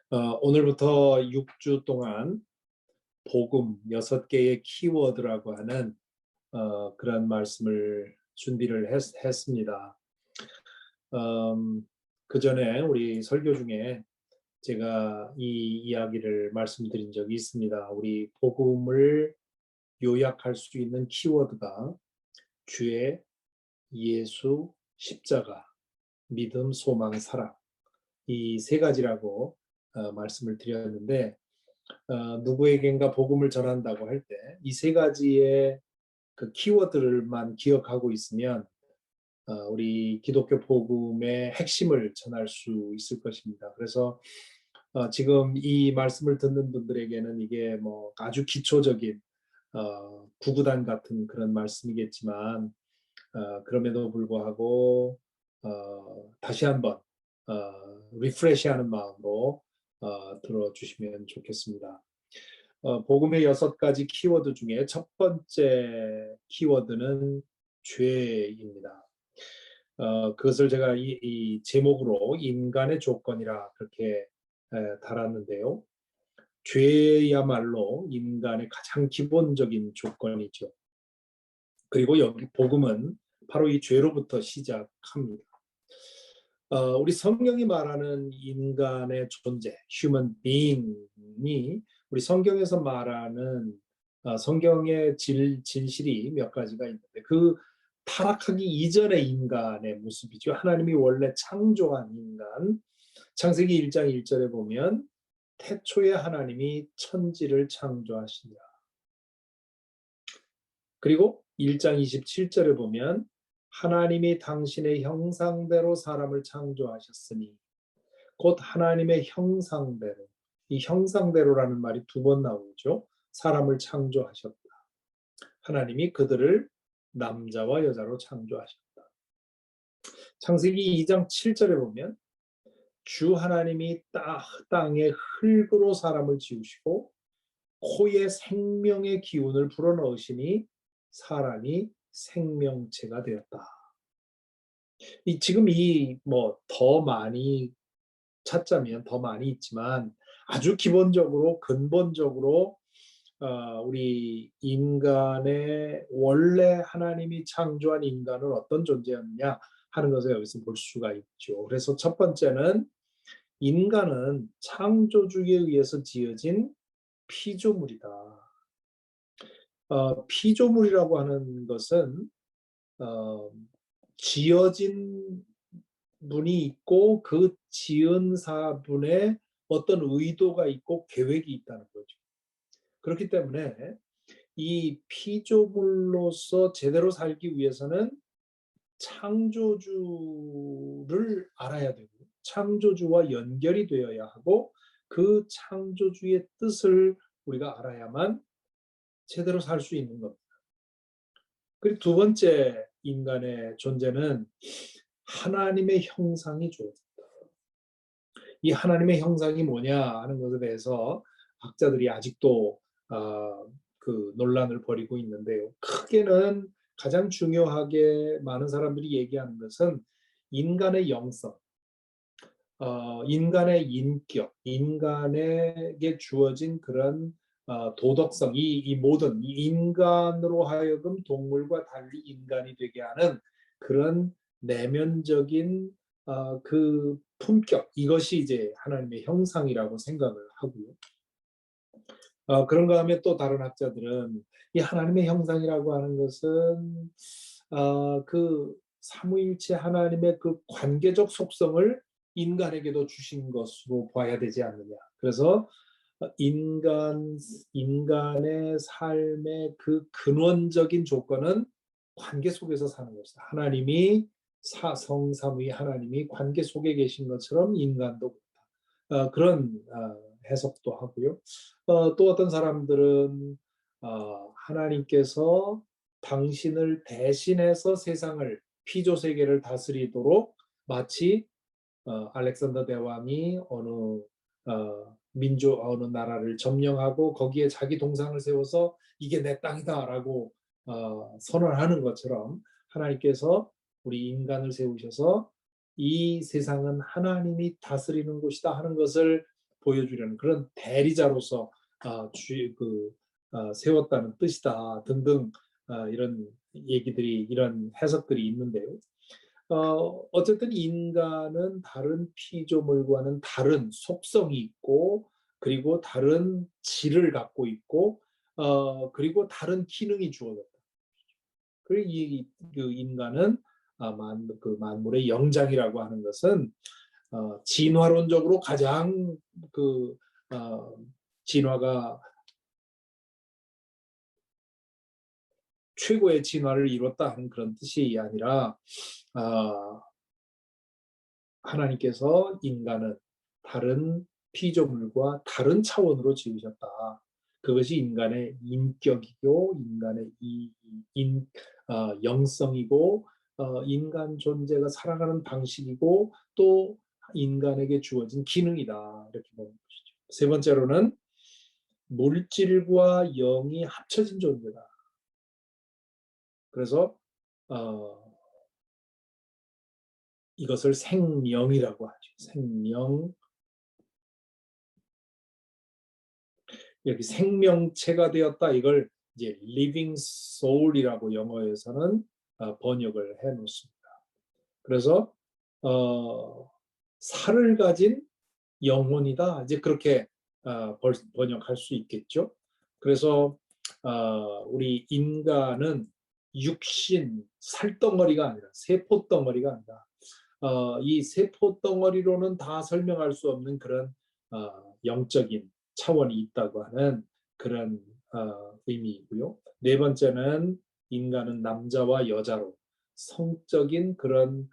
오늘부터 6주 동안 복음 6개의 키워드라고 하는 그런 말씀을 준비를 했습니다. 그 전에 우리 설교 중에 제가 이 이야기를 말씀드린 적이 있습니다. 우리 복음을 요약할 수 있는 키워드가 죄, 예수, 십자가, 믿음, 소망, 사랑, 이 세 가지라고 말씀을 드렸는데, 누구에겐가 복음을 전한다고 할 때 이 세 가지의 그 키워드를만 기억하고 있으면 우리 기독교 복음의 핵심을 전할 수 있을 것입니다. 그래서 지금 이 말씀을 듣는 분들에게는 이게 뭐 아주 기초적인 구구단 같은 그런 말씀이겠지만, 그럼에도 불구하고 다시 한번 리프레시하는 마음으로 들어주시면 좋겠습니다. 복음의 6가지 키워드 중에 첫 번째 키워드는 죄입니다. 그것을 제가 이 제목으로 인간의 조건이라 그렇게 달았는데요. 죄야말로 인간의 가장 기본적인 조건이죠. 그리고 여기 복음은 바로 이 죄로부터 시작합니다. 우리 성경이 말하는 인간의 존재, human being이 우리 성경에서 말하는 성경의 진실이 몇 가지가 있는데, 그 타락하기 이전의 인간의 모습이죠. 하나님이 원래 창조한 인간, 창세기 1장 1절에 보면 태초에 하나님이 천지를 창조하시니라. 그리고 1장 27절에 보면 하나님이 당신의 형상대로 사람을 창조하셨으니, 곧 하나님의 형상대로, 이 형상대로라는 말이 2번 나오죠. 사람을 창조하셨다. 하나님이 그들을 남자와 여자로 창조하셨다. 창세기 2장 7절에 보면 주 하나님이 땅에 흙으로 사람을 지으시고 코에 생명의 기운을 불어넣으시니 사람이 생명체가 되었다. 지금 더 많이 찾자면 더 많이 있지만, 아주 기본적으로 근본적으로 우리 인간의 원래 하나님이 창조한 인간은 어떤 존재였느냐 하는 것을 여기서 볼 수가 있죠. 그래서 첫 번째는 인간은 창조주에 의해서 지어진 피조물이다. 피조물이라고 하는 것은 지어진 분이 있고 그 지은 사분의 어떤 의도가 있고 계획이 있다는 거죠. 그렇기 때문에 이 피조물로서 제대로 살기 위해서는 창조주를 알아야 되고, 창조주와 연결이 되어야 하고, 그 창조주의 뜻을 우리가 알아야만 제대로 살 수 있는 겁니다. 그리고 두 번째 인간의 존재는 하나님의 형상이 주어졌다. 이 하나님의 형상이 뭐냐 하는 것에 대해서 학자들이 아직도 그 논란을 벌이고 있는데요. 크게는 가장 중요하게 많은 사람들이 얘기하는 것은 인간의 영성, 인간의 인격, 인간에게 주어진 그런 도덕성, 이 모든 인간으로 하여금 동물과 달리 인간이 되게 하는 그런 내면적인 그 품격, 이것이 이제 하나님의 형상이라고 생각을 하고요. 그런가 하면 또 다른 학자들은 이 하나님의 형상이라고 하는 것은 그 삼위일체 하나님의 그 관계적 속성을 인간에게도 주신 것으로 봐야 되지 않느냐. 그래서 인간의 삶의 그 근원적인 조건은 관계 속에서 사는 것이다. 하나님이 성삼위 하나님이 관계 속에 계신 것처럼 인간도 그렇다. 그런 해석도 하고요. 또 어떤 사람들은 하나님께서 당신을 대신해서 세상을, 피조 세계를 다스리도록 마치 알렉산더 대왕이 어느 어느 나라를 점령하고 거기에 자기 동상을 세워서 이게 내 땅이다라고 선언하는 것처럼, 하나님께서 우리 인간을 세우셔서 이 세상은 하나님이 다스리는 곳이다 하는 것을 보여주려는 그런 대리자로서 세웠다는 뜻이다 등등 이런 얘기들이 이런 해석들이 있는데요. 어쨌든 인간은 다른 피조물과는 다른 속성이 있고 그리고 다른 질을 갖고 있고 그리고 다른 기능이 주어졌다. 그리고 그 인간은 만물의 영장이라고 하는 것은 진화론적으로 가장 그 진화가 최고의 진화를 이뤘다 하는 그런 뜻이 아니라 하나님께서 인간은 다른 피조물과 다른 차원으로 지으셨다. 그것이 인간의 인격이고 인간의 영성이고 인간 존재가 살아가는 방식이고 또 인간에게 주어진 기능이다. 이렇게 보는 것이죠. 세 번째로는 물질과 영이 합쳐진 존재다. 그래서 이것을 생명이라고 하죠. 생명. 여기 생명체가 되었다. 이걸 이제 living soul이라고 영어에서는 번역을 해 놓습니다. 그래서 살을 가진 영혼이다. 이제 그렇게 번역할 수 있겠죠. 그래서 우리 인간은 육신, 살덩어리가 아니라 세포덩어리가 아니라 이 세포덩어리로는 다 설명할 수 없는 그런 영적인 차원이 있다고 하는 그런 의미이고요. 네 번째는 인간은 남자와 여자로 성적인 그런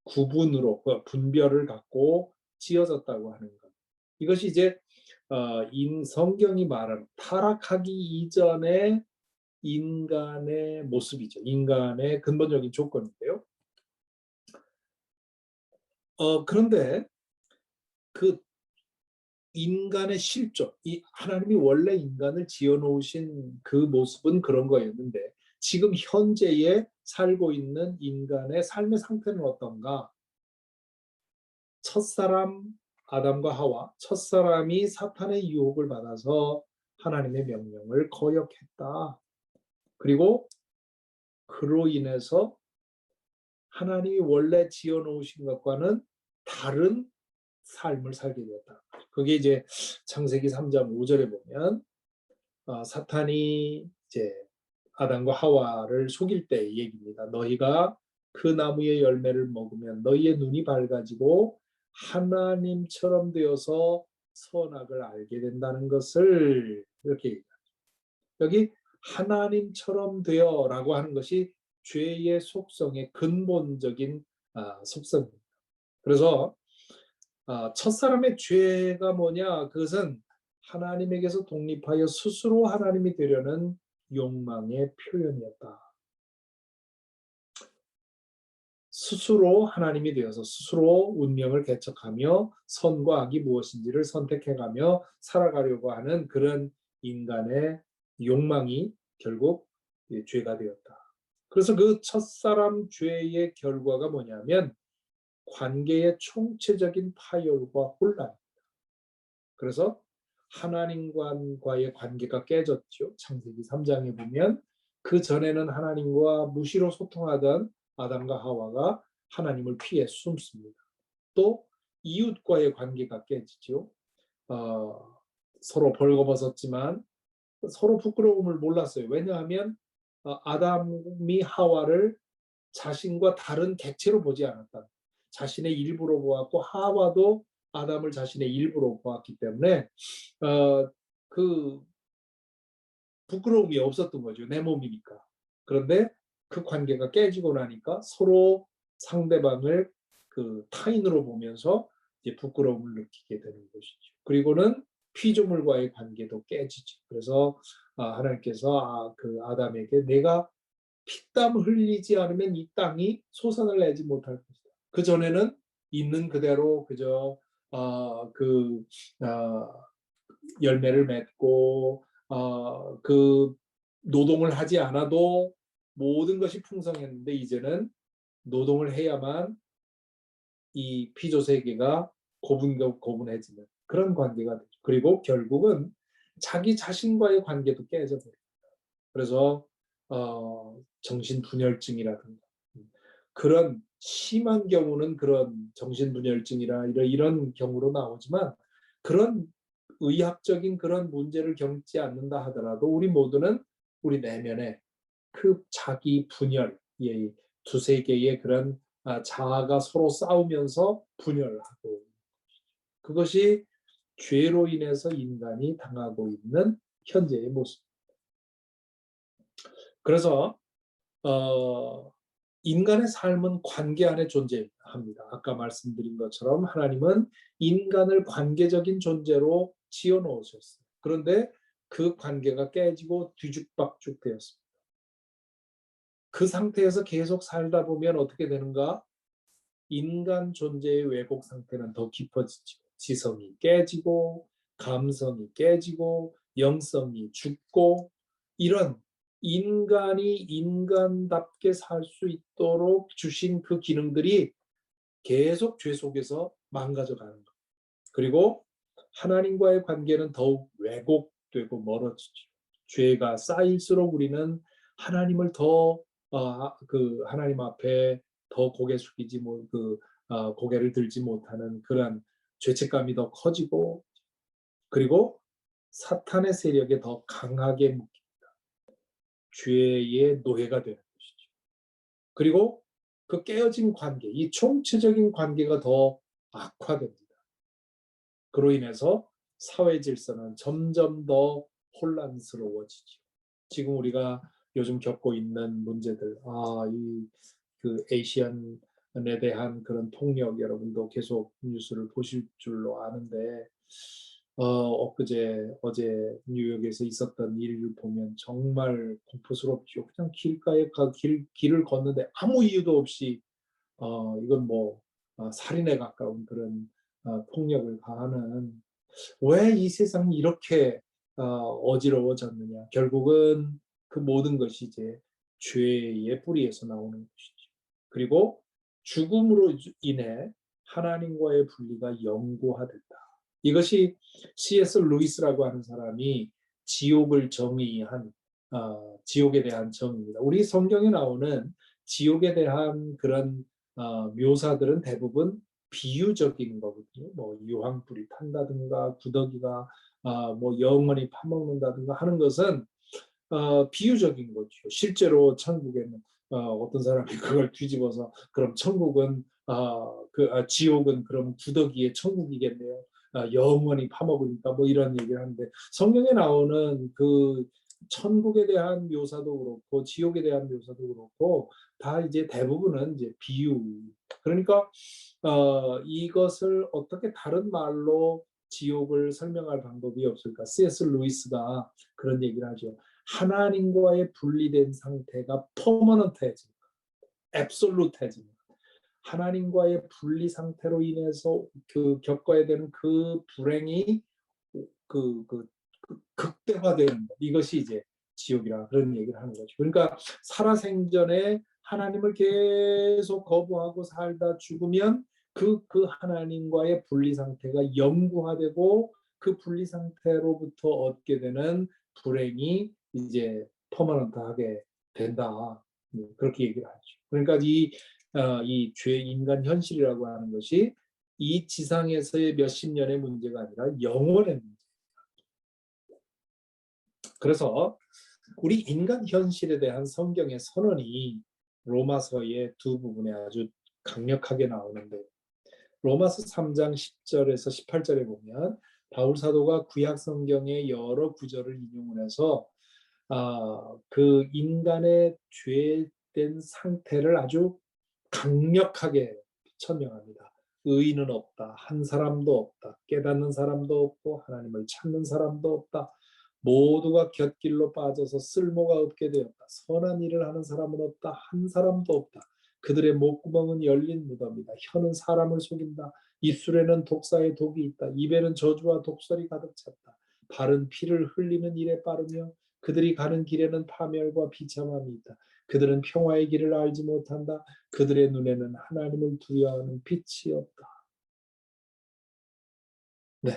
구분으로 분별을 갖고 지어졌다고 하는 것. 이것이 이제 성경이 말하는 타락하기 이전의 인간의 모습이죠. 인간의 근본적인 조건인데요. 그런데 그 인간의 실존, 이 하나님이 원래 인간을 지어놓으신 그 모습은 그런 거였는데 지금 현재에 살고 있는 인간의 삶의 상태는 어떤가? 첫사람 아담과 하와, 첫사람이 사탄의 유혹을 받아서 하나님의 명령을 거역했다. 그리고 그로 인해서 하나님이 원래 지어놓으신 것과는 다른 삶을 살게 되었다. 그게 이제 창세기 3장 5절에 보면 사탄이 이제 아담과 하와를 속일 때의 얘기입니다. 너희가 그 나무의 열매를 먹으면 너희의 눈이 밝아지고 하나님처럼 되어서 선악을 알게 된다는 것을 이렇게 얘기합니다. 여기 하나님처럼 되어라고 하는 것이 죄의 속성의 근본적인 속성입니다. 그래서 첫사람의 죄가 뭐냐? 그것은 하나님에게서 독립하여 스스로 하나님이 되려는 욕망의 표현이었다. 스스로 하나님이 되어서 스스로 운명을 개척하며 선과 악이 무엇인지를 선택해가며 살아가려고 하는 그런 인간의 욕망이 결국 죄가 되었다. 그래서 그 첫사람 죄의 결과가 뭐냐면 관계의 총체적인 파열과 혼란. 그래서 하나님과의 관계가 깨졌죠. 창세기 3장에 보면 그 전에는 하나님과 무시로 소통하던 아담과 하와가 하나님을 피해 숨습니다. 또 이웃과의 관계가 깨지죠. 서로 벌거벗었지만 서로 부끄러움을 몰랐어요. 왜냐하면 아담이 하와를 자신과 다른 객체로 보지 않았다. 자신의 일부로 보았고 하와도 아담을 자신의 일부로 보았기 때문에 그 부끄러움이 없었던 거죠. 내 몸이니까. 그런데 그 관계가 깨지고 나니까 서로 상대방을 그 타인으로 보면서 이제 부끄러움을 느끼게 되는 것이죠. 그리고는 피조물과의 관계도 깨지죠. 그래서 하나님께서 그 아담에게 내가 피땀 흘리지 않으면 이 땅이 소산을 내지 못할 것이다. 그 전에는 있는 그대로 그저 그 열매를 맺고 그 노동을 하지 않아도 모든 것이 풍성했는데 이제는 노동을 해야만 이 피조 세계가 고분고분해지는 그런 관계가 되죠. 그리고 결국은 자기 자신과의 관계도 깨져버려요. 그래서 정신분열증이라든가 그런 심한 경우는 그런 정신분열증이라 이런 경우로 나오지만 그런 의학적인 그런 문제를 겪지 않는다 하더라도 우리 모두는 우리 내면에 그 자기 분열, 예, 두세 개의 그런 자아가 서로 싸우면서 분열하고 그것이 죄로 인해서 인간이 당하고 있는 현재의 모습. 그래서 인간의 삶은 관계 안에 존재합니다. 아까 말씀드린 것처럼 하나님은 인간을 관계적인 존재로 지어 놓으셨어요. 그런데 그 관계가 깨지고 뒤죽박죽 되었습니다. 그 상태에서 계속 살다 보면 어떻게 되는가? 인간 존재의 왜곡 상태는 더 깊어지죠. 지성이 깨지고 감성이 깨지고 영성이 죽고 이런 인간이 인간답게 살 수 있도록 주신 그 기능들이 계속 죄 속에서 망가져 가는 것. 그리고 하나님과의 관계는 더욱 왜곡되고 멀어지죠. 죄가 쌓일수록 우리는 하나님을 더 하나님 앞에 더 고개 숙이지 고개를 들지 못하는 그런 죄책감이 더 커지고 그리고 사탄의 세력에 더 강하게 묶입니다. 죄의 노예가 되는 것이죠. 그리고 그 깨어진 관계, 이 총체적인 관계가 더 악화됩니다. 그로 인해서 사회 질서는 점점 더 혼란스러워지죠. 지금 우리가 요즘 겪고 있는 문제들, 그 아시안에 대한 그런 폭력 여러분도 계속 뉴스를 보실 줄로 아는데 엊그제 어제 뉴욕에서 있었던 일을 보면 정말 공포스럽죠. 그냥 길을 걷는데 아무 이유도 없이 이건 살인에 가까운 그런 폭력을 가하는 왜 이 세상이 이렇게 어지러워졌느냐. 결국은 그 모든 것이 이제 죄의 뿌리에서 나오는 것이죠. 그리고 죽음으로 인해 하나님과의 분리가 영구화됐다. 이것이 C.S. 루이스라고 하는 사람이 지옥을 정의한 지옥에 대한 정의입니다. 우리 성경에 나오는 지옥에 대한 그런 묘사들은 대부분 비유적인 거거든요. 유황불이 탄다든가 구더기가 영원히 파먹는다든가 하는 것은 비유적인 거죠. 실제로 천국에는 어떤 사람이 그걸 뒤집어서 그럼 천국은 지옥은 그럼 구더기의 천국이겠네요. 영원히 파먹으니까 이런 얘기를 하는데 성경에 나오는 그 천국에 대한 묘사도 그렇고 지옥에 대한 묘사도 그렇고 다 이제 대부분은 이제 비유. 그러니까 이것을 어떻게 다른 말로 지옥을 설명할 방법이 없을까? C.S. 루이스가 그런 얘기를 하죠. 하나님과의 분리된 상태가 퍼머넌트해집니다. 앱솔루트해집니다. 하나님과의 분리 상태로 인해서 겪어야 되는 그 불행이 극대화되는 것. 이것이 이제 지옥이라 그런 얘기를 하는 거죠. 그러니까 살아생전에 하나님을 계속 거부하고 살다 죽으면 그 하나님과의 분리 상태가 영구화되고 그 분리 상태로부터 얻게 되는 불행이 이제 퍼머넌트하게 된다. 그렇게 얘기를 하죠. 그러니까 이 죄 인간 현실이라고 하는 것이 이 지상에서의 몇십 년의 문제가 아니라 영원의 문제. 그래서 우리 인간 현실에 대한 성경의 선언이 로마서의 두 부분에 아주 강력하게 나오는데 로마서 3장 10절에서 18절에 보면 바울 사도가 구약 성경의 여러 구절을 인용을 해서 그 인간의 죄된 상태를 아주 강력하게 천명합니다. 의인은 없다. 한 사람도 없다. 깨닫는 사람도 없고 하나님을 찾는 사람도 없다. 모두가 곁길로 빠져서 쓸모가 없게 되었다. 선한 일을 하는 사람은 없다. 한 사람도 없다. 그들의 목구멍은 열린 무덤이다. 혀는 사람을 속인다. 입술에는 독사의 독이 있다. 입에는 저주와 독설이 가득 찼다. 발은 피를 흘리는 일에 빠르며 그들이 가는 길에는 파멸과 비참함이 있다. 그들은 평화의 길을 알지 못한다. 그들의 눈에는 하나님을 두려워하는 빛이 없다. 네,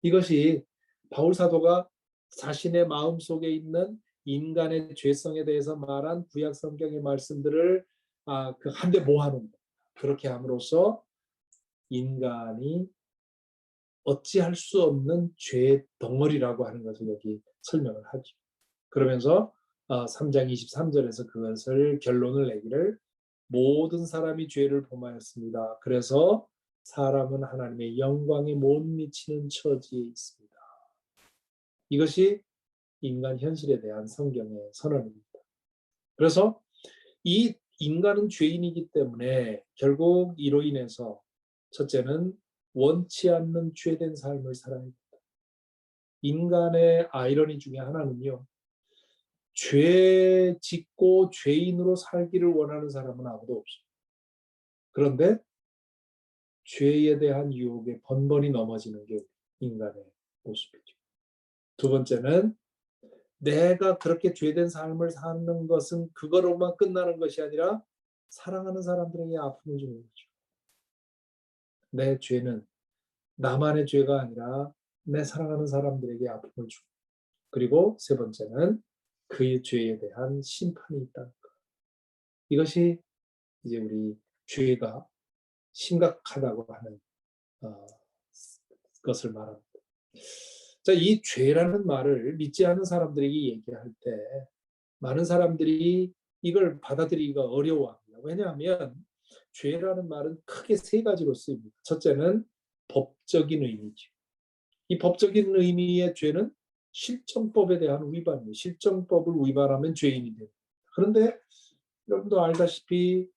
이것이 바울 사도가 자신의 마음속에 있는 인간의 죄성에 대해서 말한 구약 성경의 말씀들을 그 한데 모아놓은 겁니다. 그렇게 함으로써 인간이 어찌할 수 없는 죄의 덩어리라고 하는 것을 여기 설명을 하죠. 그러면서 3장 23절에서 그것을 결론을 내기를 모든 사람이 죄를 범하였습니다. 그래서 사람은 하나님의 영광에 못 미치는 처지에 있습니다. 이것이 인간 현실에 대한 성경의 선언입니다. 그래서 이 인간은 죄인이기 때문에 결국 이로 인해서 첫째는 원치 않는 죄된 삶을 살아야 합니다. 인간의 아이러니 중에 하나는요. 죄 짓고 죄인으로 살기를 원하는 사람은 아무도 없어요. 그런데 죄에 대한 유혹에 번번이 넘어지는 게 인간의 모습이죠. 두 번째는 내가 그렇게 죄된 삶을 사는 것은 그거로만 끝나는 것이 아니라 사랑하는 사람들에게 아픔을 주는 거죠. 내 죄는 나만의 죄가 아니라 내 사랑하는 사람들에게 아픔을 주고, 그리고 세 번째는 그의 죄에 대한 심판이 있다는 것. 이것이 이제 우리 죄가 심각하다고 하는 것을 말합니다. 자, 이 죄라는 말을 믿지 않는 사람들에게 얘기할 때 많은 사람들이 이걸 받아들이기가 어려워합니다. 왜냐하면 죄라는 말은 크게 세 가지로 쓰입니다. 첫째는 법적인 의미죠. 이 법적인 의미의 죄는 실정법에 대한 위반이에요. 실정법을 위반하면 죄인이 됩니다. 그런데 여러분도 알다시피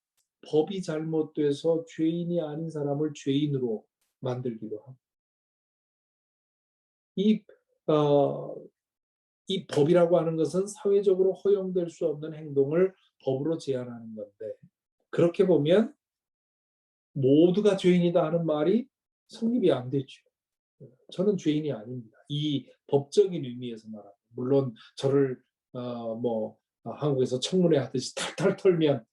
법이 잘못돼서 죄인이 아닌 사람을 죄인으로 만들기도 합니다. 이 법이라고 하는 것은 사회적으로 허용될 수 없는 행동을 법으로 제한하는 건데, 그렇게 보면 모두가 죄인이다 하는 말이 성립이 안 되죠. 저는 죄인이 아닙니다. 이 법적인 의미에서 말합니다. 물론 저를 한국에서 청문회 하듯이 탈탈 털면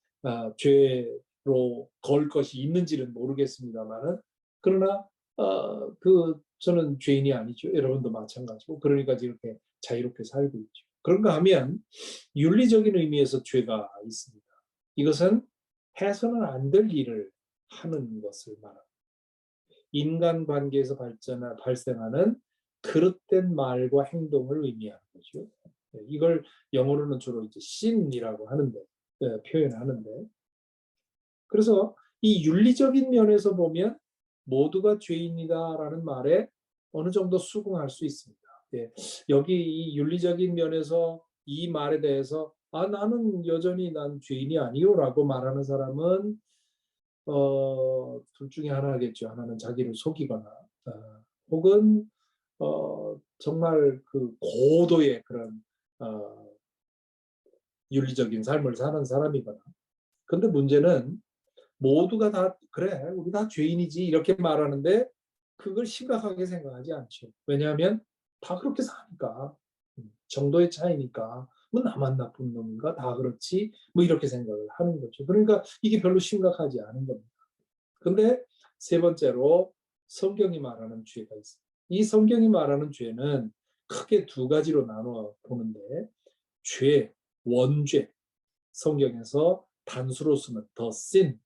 죄로 걸 것이 있는지는 모르겠습니다만은, 그러나 저는 죄인이 아니죠. 여러분도 마찬가지고, 그러니까 이렇게 자유롭게 살고 있죠. 그런가 하면 윤리적인 의미에서 죄가 있습니다. 이것은 해서는 안 될 일을 하는 것을 말합니다. 인간관계에서 발생하는 그릇된 말과 행동을 의미하는 거죠. 이걸 영어로는 주로 이제 sin이라고 하는데, 표현하는데, 그래서 이 윤리적인 면에서 보면 모두가 죄인이다라는 말에 어느 정도 수긍할 수 있습니다. 여기 이 윤리적인 면에서 이 말에 대해서 나는 여전히 난 죄인이 아니요라고 말하는 사람은 둘 중에 하나겠죠. 하나는 자기를 속이거나 혹은 정말 그 고도의 그런 윤리적인 삶을 사는 사람이거나. 근데 문제는 모두가 다 그래 우리 다 죄인이지 이렇게 말하는데 그걸 심각하게 생각하지 않죠. 왜냐하면 다 그렇게 사니까. 정도의 차이니까 뭐 나만 나쁜 놈인가 다 그렇지 뭐 이렇게 생각을 하는 거죠. 그러니까 이게 별로 심각하지 않은 겁니다. 근데 세 번째로 성경이 말하는 죄가 있습니다. 이 성경이 말하는 죄는 크게 두 가지로 나눠 보는데, 죄, 원죄, 성경에서 단수로 쓰는 the sin,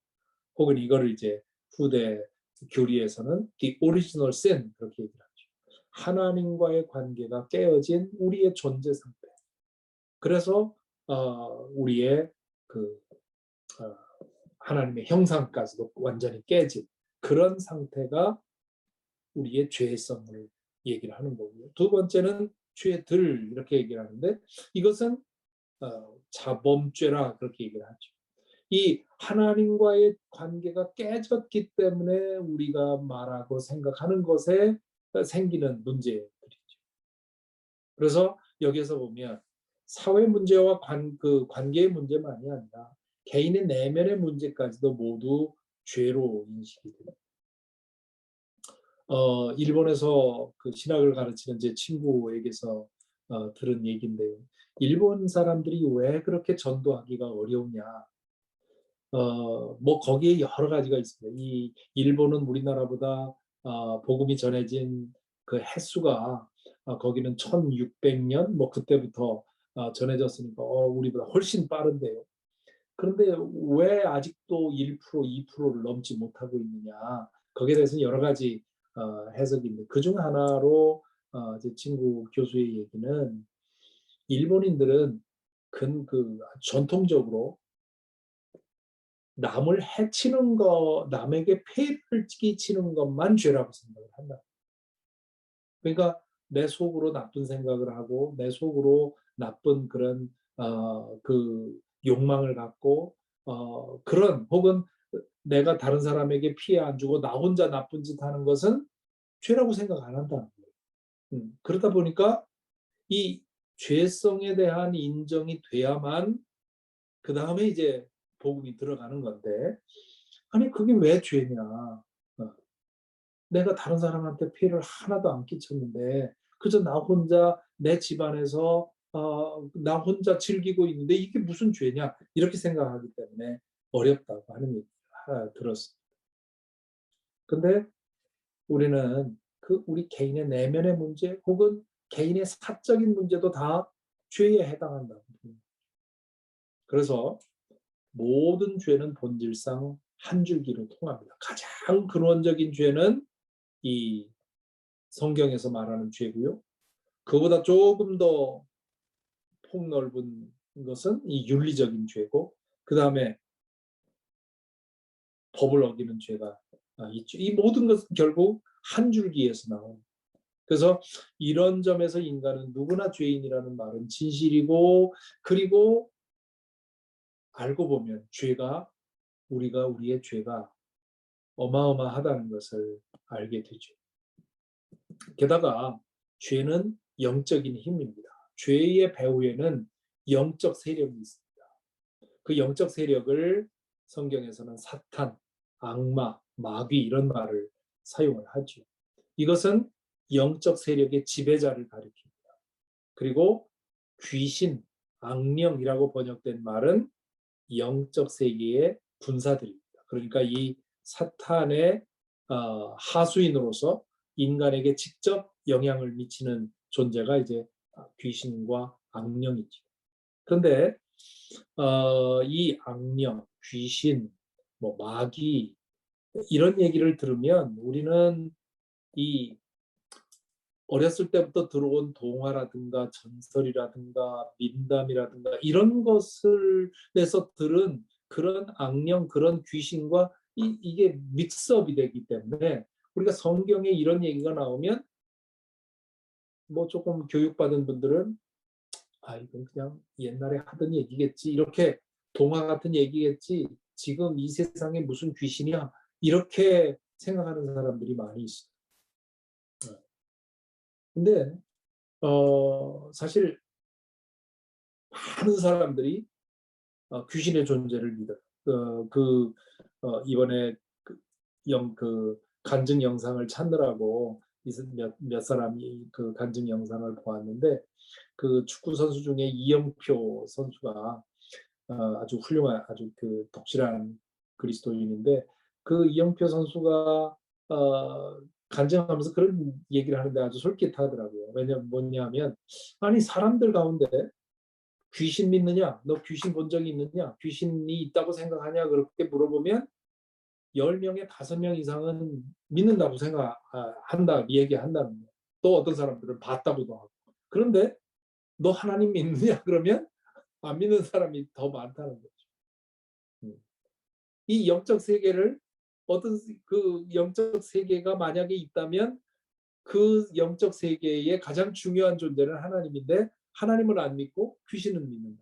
혹은 이거를 이제 후대 교리에서는 the original sin 그렇게 얘기를 하죠. 하나님과의 관계가 깨어진 우리의 존재 상태. 그래서 우리의 그 하나님의 형상까지도 완전히 깨진 그런 상태가 우리의 죄성을 얘기를 하는 거고요. 두 번째는 죄들 이렇게 얘기를 하는데, 이것은 자범죄라 그렇게 얘기를 하죠. 이 하나님과의 관계가 깨졌기 때문에 우리가 말하고 생각하는 것에 생기는 문제들이죠. 그래서 여기서 보면 사회 문제와 관계의 문제만이 아니라 개인의 내면의 문제까지도 모두 죄로 인식이 됩니다. 일본에서 그 신학을 가르치는 제 친구에게서 들은 얘기인데요. 일본 사람들이 왜 그렇게 전도하기가 어려우냐? 거기에 여러 가지가 있습니다. 이 일본은 우리나라보다 복음이 전해진 그 횟수가 거기는 1600년 뭐 그때부터 전해졌으니까 우리보다 훨씬 빠른데요. 그런데 왜 아직도 1%, 2%를 넘지 못하고 있느냐? 거기에 대해서는 여러 가지 해석이 있는데 그중 하나로 제 친구 교수의 얘기는 일본인들은 그 전통적으로 남을 해치는 거, 남에게 폐를 끼치는 것만 죄라고 생각을 한다. 그러니까 내 속으로 나쁜 생각을 하고 내 속으로 나쁜 그런 그 욕망을 갖고 그런 혹은 내가 다른 사람에게 피해 안 주고 나 혼자 나쁜 짓 하는 것은 죄라고 생각 안 한다는 거예요. 그러다 보니까 이 죄성에 대한 인정이 돼야만 그 다음에 이제 복음이 들어가는 건데 아니 그게 왜 죄냐? 내가 다른 사람한테 피해를 하나도 안 끼쳤는데 그저 나 혼자 내 집안에서 나 혼자 즐기고 있는데 이게 무슨 죄냐 이렇게 생각하기 때문에 어렵다고 하는 얘기 들었습니다. 근데 우리는 그 우리 개인의 내면의 문제 혹은 개인의 사적인 문제도 다 죄에 해당한다고 봅니다. 그래서 모든 죄는 본질상 한 줄기로 통합니다. 가장 근원적인 죄는 이 성경에서 말하는 죄고요. 그보다 조금 더 폭넓은 것은 이 윤리적인 죄고 그 다음에 법을 어기는 죄가 있죠. 이 모든 것은 결국 한 줄기에서 나옵니다. 그래서 이런 점에서 인간은 누구나 죄인이라는 말은 진실이고 그리고 알고 보면 우리가 우리의 죄가 어마어마하다는 것을 알게 되죠. 게다가 죄는 영적인 힘입니다. 죄의 배후에는 영적 세력이 있습니다. 그 영적 세력을 성경에서는 사탄, 악마, 마귀 이런 말을 사용을 하죠. 이것은 영적 세력의 지배자를 가리킵니다. 그리고 귀신, 악령이라고 번역된 말은 영적 세계의 군사들입니다. 그러니까 이 사탄의 하수인으로서 인간에게 직접 영향을 미치는 존재가 이제 귀신과 악령이죠. 그런데 이 악령, 귀신, 뭐 마귀 이런 얘기를 들으면 우리는 이 어렸을 때부터 들어온 동화라든가 전설이라든가 민담이라든가 이런 것을 내서 들은 그런 악령, 그런 귀신과 이게 믹스업이 되기 때문에 우리가 성경에 이런 얘기가 나오면 뭐 조금 교육받은 분들은 이건 그냥 옛날에 하던 얘기겠지 이렇게 동화 같은 얘기겠지 지금 이 세상에 무슨 귀신이야 이렇게 생각하는 사람들이 많이 있어요. 근데 사실 많은 사람들이 귀신의 존재를 믿어요. 이번에 그 간증 영상을 찾느라고 몇 사람이 그 간증 영상을 보았는데 그 축구 선수 중에 이영표 선수가 아주 훌륭한 아주 그 독실한 그리스도인인데 그 이영표 선수가 간증하면서 그런 얘기를 하는데 아주 솔깃하더라고요. 왜냐면 뭐냐면 아니 사람들 가운데 귀신 믿느냐? 너 귀신 본 적이 있느냐? 귀신이 있다고 생각하냐? 그렇게 물어보면 10명에 5명 이상은 믿는다고 생각한다, 얘기한다는 거예요. 또 어떤 사람들은 봤다고도 하고. 그런데 너 하나님 믿느냐? 그러면 안 믿는 사람이 더 많다는 거죠. 이 영적 세계를 어떤 그 영적 세계가 만약에 있다면 그 영적 세계의 가장 중요한 존재는 하나님인데 하나님을 안 믿고 귀신을 믿는다.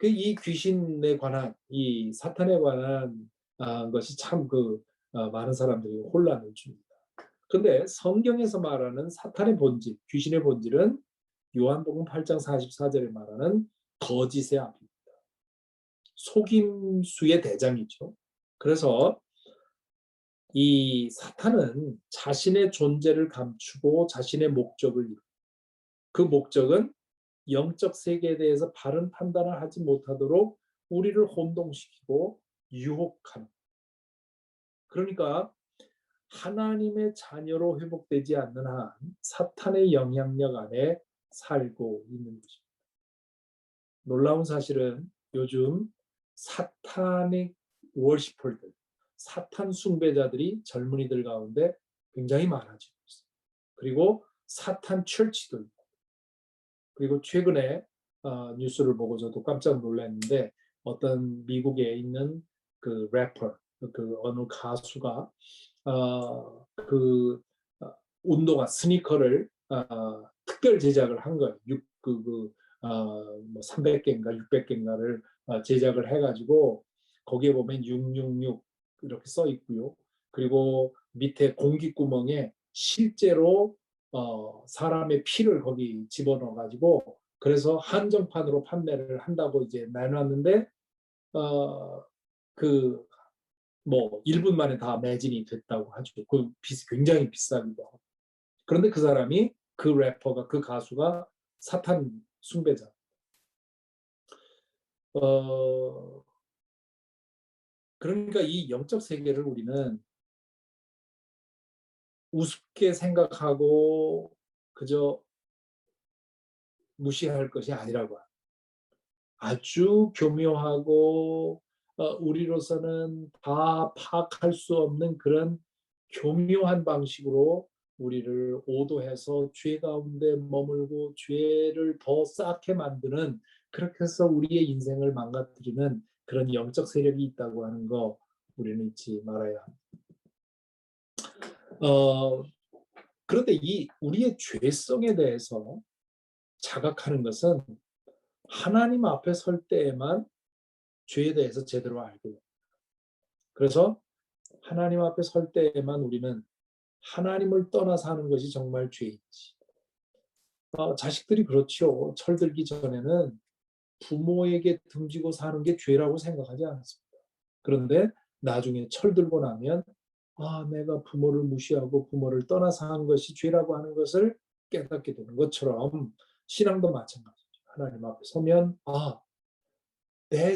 이 귀신에 관한 이 사탄에 관한 것이 참 많은 사람들이 혼란을 줍니다. 그런데 성경에서 말하는 사탄의 본질, 귀신의 본질은 요한복음 8장 44절에 말하는 거짓의 앞입니다. 속임수의 대장이죠. 그래서 이 사탄은 자신의 존재를 감추고 자신의 목적을 이룹니다. 그 목적은 영적 세계에 대해서 바른 판단을 하지 못하도록 우리를 혼동시키고 유혹하는. 그러니까 하나님의 자녀로 회복되지 않는 한 사탄의 영향력 아래 살고 있는 것입니다. 놀라운 사실은 요즘 사탄의 워시퍼들, 사탄 숭배자들이 젊은이들 가운데 굉장히 많아지고 있어요. 그리고 사탄 철치도 있고, 그리고 최근에 뉴스를 보고 저도 깜짝 놀랐는데 어떤 미국에 있는 그 래퍼, 그 어느 가수가 그 운동화 스니커를 특별 제작을 한 거예요. 뭐 300개인가 600개인가를 제작을 해가지고 거기에 보면 666 이렇게 써 있고요. 그리고 밑에 공기구멍에 실제로 사람의 피를 거기 집어넣어가지고 그래서 한정판으로 판매를 한다고 이제 내놨는데 그 뭐 1분 만에 다 매진이 됐다고 하죠. 그 굉장히 비싸기도 하고. 그런데 그 사람이 그 래퍼가 그 가수가 사탄 숭배자. 그러니까 이 영적 세계를 우리는 우습게 생각하고 그저 무시할 것이 아니라고 합니다. 아주 교묘하고 우리로서는 다 파악할 수 없는 그런 교묘한 방식으로 우리를 오도해서 죄 가운데 머물고 죄를 더 쌓게 만드는, 그렇게 해서 우리의 인생을 망가뜨리는 그런 영적 세력이 있다고 하는 거 우리는 잊지 말아야 합니다. 그런데 이 우리의 죄성에 대해서 자각하는 것은 하나님 앞에 설 때에만 죄에 대해서 제대로 알게 됩니다. 그래서 하나님 앞에 설 때에만 우리는 하나님을 떠나 사는 것이 정말 죄인지. 자식들이 그렇죠. 철들기 전에는 부모에게 등지고 사는 게 죄라고 생각하지 않았습니다. 그런데 나중에 철들고 나면 내가 부모를 무시하고 부모를 떠나 사는 것이 죄라고 하는 것을 깨닫게 되는 것처럼 신앙도 마찬가지죠. 하나님 앞에 서면 내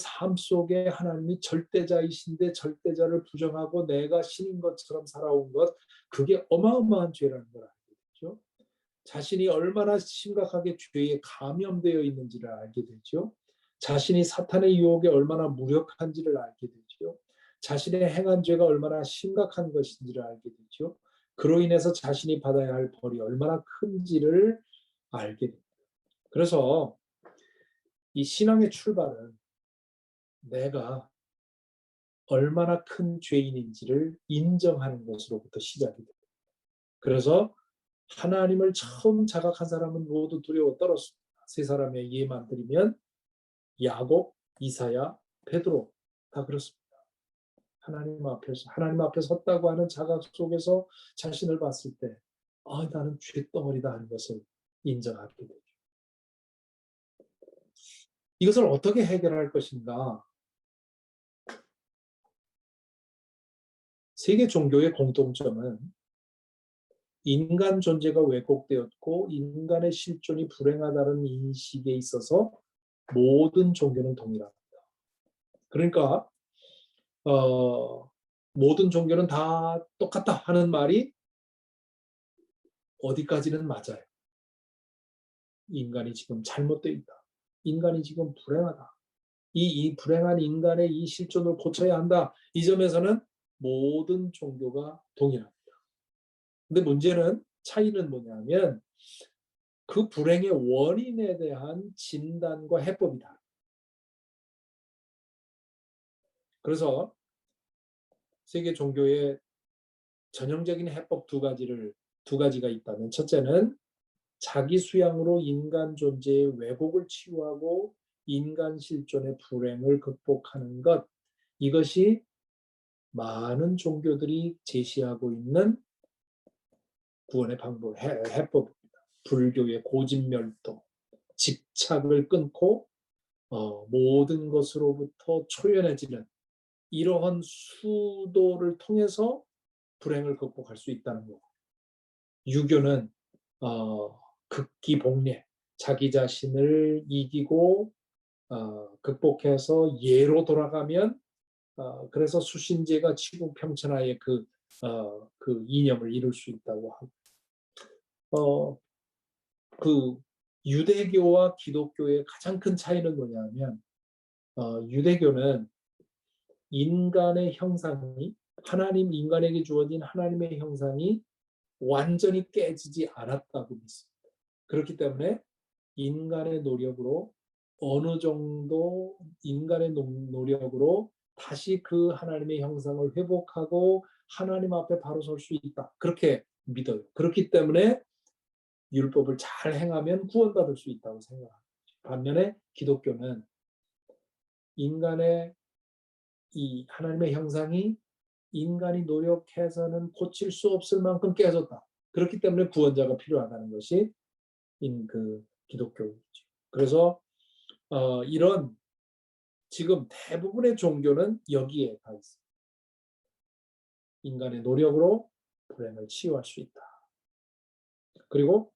삶 속에 하나님이 절대자이신데 절대자를 부정하고 내가 신인 것처럼 살아온 것, 그게 어마어마한 죄라는 걸 알게 되죠. 자신이 얼마나 심각하게 죄에 감염되어 있는지를 알게 되죠. 자신이 사탄의 유혹에 얼마나 무력한지를 알게 되죠. 자신의 행한 죄가 얼마나 심각한 것인지를 알게 되죠. 그로 인해서 자신이 받아야 할 벌이 얼마나 큰지를 알게 됩니다. 그래서 이 신앙의 출발은 내가 얼마나 큰 죄인인지를 인정하는 것으로부터 시작이 됩니다. 그래서 하나님을 처음 자각한 사람은 모두 두려워 떨었습니다. 세 사람의 예만 드리면 야곱, 이사야, 베드로 다 그렇습니다. 하나님 앞에 섰다고 하는 자각 속에서 자신을 봤을 때 나는 죄덩어리다 하는 것을 인정하게 되죠. 이것을 어떻게 해결할 것인가? 세계 종교의 공통점은 인간 존재가 왜곡되었고 인간의 실존이 불행하다는 인식에 있어서 모든 종교는 동일합니다. 그러니까 모든 종교는 다 똑같다 하는 말이 어디까지는 맞아요. 인간이 지금 잘못되어 있다. 인간이 지금 불행하다. 이 불행한 인간의 이 실존을 고쳐야 한다. 이 점에서는 모든 종교가 동일합니다. 근데 문제는 차이는 뭐냐면 그 불행의 원인에 대한 진단과 해법이 다릅니다. 그래서 세계 종교의 전형적인 해법 두 가지가 있다면, 첫째는 자기 수양으로 인간 존재의 왜곡을 치유하고 인간 실존의 불행을 극복하는 것, 이것이 많은 종교들이 제시하고 있는 구원의 방법, 해법입니다. 불교의 고진멸도, 집착을 끊고 모든 것으로부터 초연해지는 이러한 수도를 통해서 불행을 극복할 수 있다는 거고, 유교는 극기복례, 자기 자신을 이기고 극복해서 예로 돌아가면 그래서 수신제가 치국평천하의 그 그 이념을 이룰 수 있다고 하고, 어, 그 유대교와 기독교의 가장 큰 차이는 뭐냐면, 유대교는 인간의 형상이, 하나님 인간에게 주어진 하나님의 형상이 완전히 깨지지 않았다고 믿습니다. 그렇기 때문에 인간의 노력으로, 어느 정도 인간의 노력으로 다시 그 하나님의 형상을 회복하고 하나님 앞에 바로 설 수 있다. 그렇게 믿어요. 그렇기 때문에 율법을 잘 행하면 구원받을 수 있다고 생각합니다. 반면에 기독교는 인간의 이 하나님의 형상이 인간이 노력해서는 고칠 수 없을 만큼 깨졌다. 그렇기 때문에 구원자가 필요하다는 것이 그 기독교이죠. 그래서 이런 지금 대부분의 종교는 여기에 가 있습니다. 인간의 노력으로 불행을 치유할 수 있다. 그리고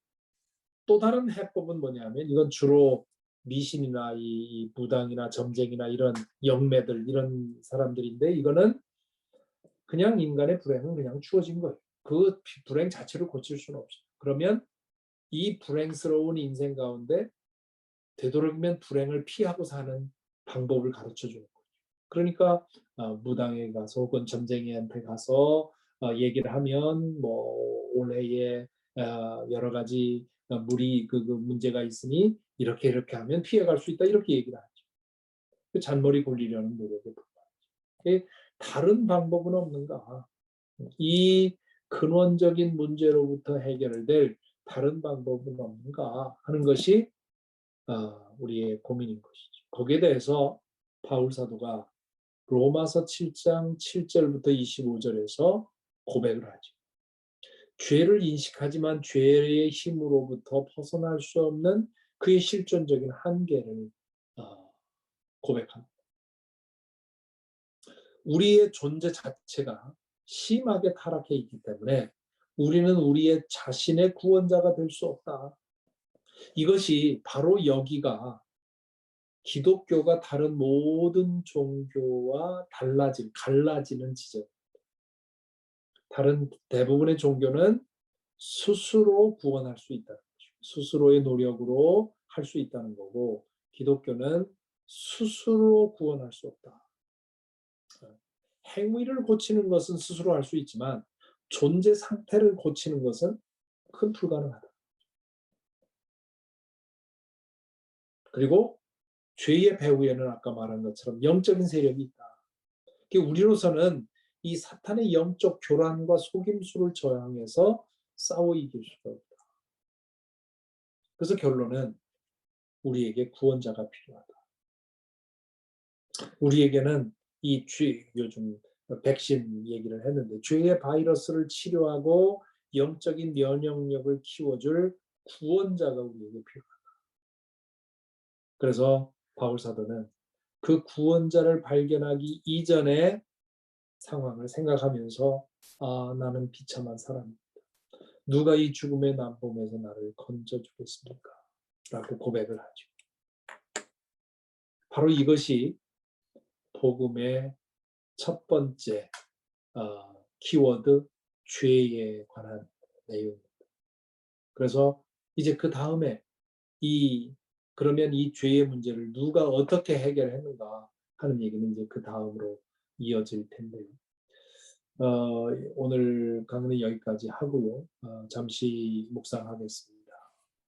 또 다른 해법은 뭐냐면, 이건 주로 미신이나 이 무당이나 점쟁이나 이런 영매들, 이런 사람들인데, 이거는 그냥 인간의 불행은 그냥 주어진 거예요. 그 불행 자체를 고칠 수는 없어요. 그러면 이 불행스러운 인생 가운데 되도록이면 불행을 피하고 사는 방법을 가르쳐 주는 거죠. 그러니까 무당에 가서 혹은 점쟁이한테 가서 얘기를 하면 뭐 올해에 여러 가지 물이 그 문제가 있으니 이렇게 이렇게 하면 피해갈 수 있다, 이렇게 얘기를 하죠. 그 잔머리 굴리려는 노력에 불과하죠. 다른 방법은 없는가? 이 근원적인 문제로부터 해결될 다른 방법은 없는가 하는 것이 우리의 고민인 것이죠. 거기에 대해서 바울 사도가 로마서 7장 7절부터 25절에서 고백을 하죠. 죄를 인식하지만 죄의 힘으로부터 벗어날 수 없는 그의 실존적인 한계를 고백합니다. 우리의 존재 자체가 심하게 타락해 있기 때문에 우리는 우리의 자신의 구원자가 될 수 없다. 이것이 바로 여기가 기독교가 다른 모든 종교와 갈라지는 지점. 다른 대부분의 종교는 스스로 구원할 수 있다는 거죠. 스스로의 노력으로 할 수 있다는 거고, 기독교는 스스로 구원할 수 없다. 행위를 고치는 것은 스스로 할 수 있지만 존재 상태를 고치는 것은 큰 불가능하다. 그리고 죄의 배후에는 아까 말한 것처럼 영적인 세력이 있다. 우리로서는 이 사탄의 영적 교란과 속임수를 저항해서 싸워 이길 수가 없다. 그래서 결론은 우리에게 구원자가 필요하다. 우리에게는 이 죄, 요즘 백신 얘기를 했는데, 죄의 바이러스를 치료하고 영적인 면역력을 키워줄 구원자가 우리에게 필요하다. 그래서 바울 사도는 그 구원자를 발견하기 이전의 상황을 생각하면서 나는 비참한 사람입니다. 누가 이 죽음의 난범에서 나를 건져주겠습니까? 라고 고백을 하죠. 바로 이것이 복음의 첫 번째 키워드, 죄에 관한 내용입니다. 그래서 이제 그 다음에 그러면 이 죄의 문제를 누가 어떻게 해결했는가 하는 얘기는 이제 그 다음으로 이어질 텐데요. 오늘 강의는 여기까지 하고요. 잠시 묵상하겠습니다.